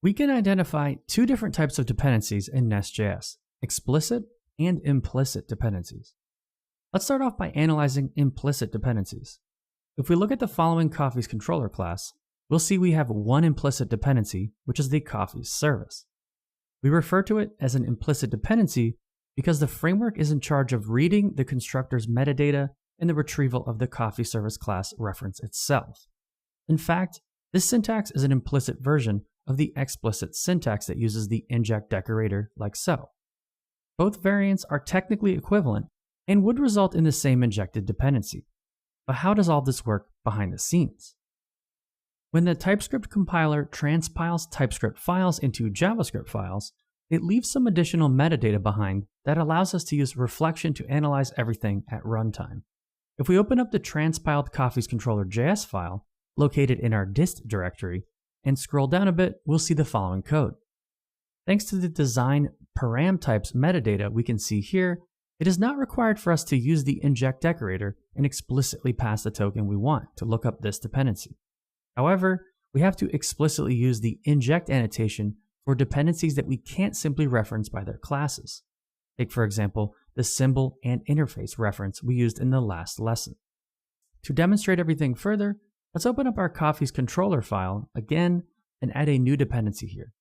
We can identify two different types of dependencies in Nest.js, explicit and implicit dependencies. Let's start off by analyzing implicit dependencies. If we look at the following Coffee's controller class, we'll see we have one implicit dependency, which is the Coffee's service. We refer to it as an implicit dependency because the framework is in charge of reading the constructor's metadata and the retrieval of the Coffee service class reference itself. In fact, this syntax is an implicit version of the explicit syntax that uses the inject decorator like so. Both variants are technically equivalent and would result in the same injected dependency. But how does all this work behind the scenes? When the TypeScript compiler transpiles TypeScript files into JavaScript files, it leaves some additional metadata behind that allows us to use reflection to analyze everything at runtime. If we open up the transpiled Coffee's controller.js file located in our dist directory and scroll down a bit, we'll see the following code. Thanks to the design param types metadata we can see here, it is not required for us to use the inject decorator and explicitly pass the token we want to look up this dependency. However, we have to explicitly use the inject annotation for dependencies that we can't simply reference by their classes. Take, for example, the symbol and interface reference we used in the last lesson. To demonstrate everything further, let's open up our Coffee's controller file again and add a new dependency here.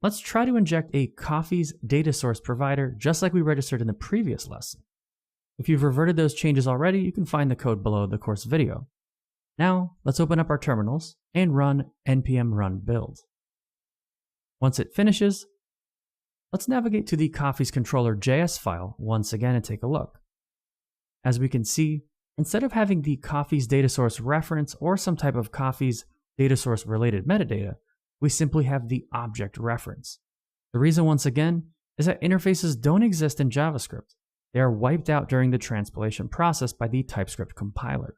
Let's try to inject a Coffee's data source provider just like we registered in the previous lesson. If you've reverted those changes already, you can find the code below the course video. Now, let's open up our terminals and run npm run build. Once it finishes, let's navigate to the Coffee's controller.js file once again and take a look. As we can see, instead of having the Coffee's data source reference or some type of Coffee's data source related metadata, we simply have the object reference. The reason once again is that interfaces don't exist in JavaScript. They are wiped out during the transpilation process by the TypeScript compiler.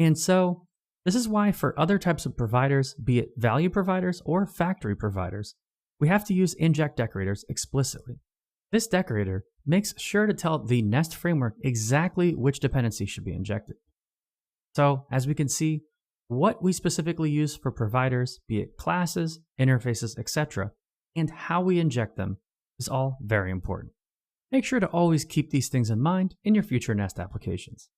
And so, this is why for other types of providers, be it value providers or factory providers, we have to use inject decorators explicitly. This decorator makes sure to tell the Nest framework exactly which dependency should be injected. So, as we can see, what we specifically use for providers, be it classes, interfaces, etc., and how we inject them is all very important. Make sure to always keep these things in mind in your future Nest applications.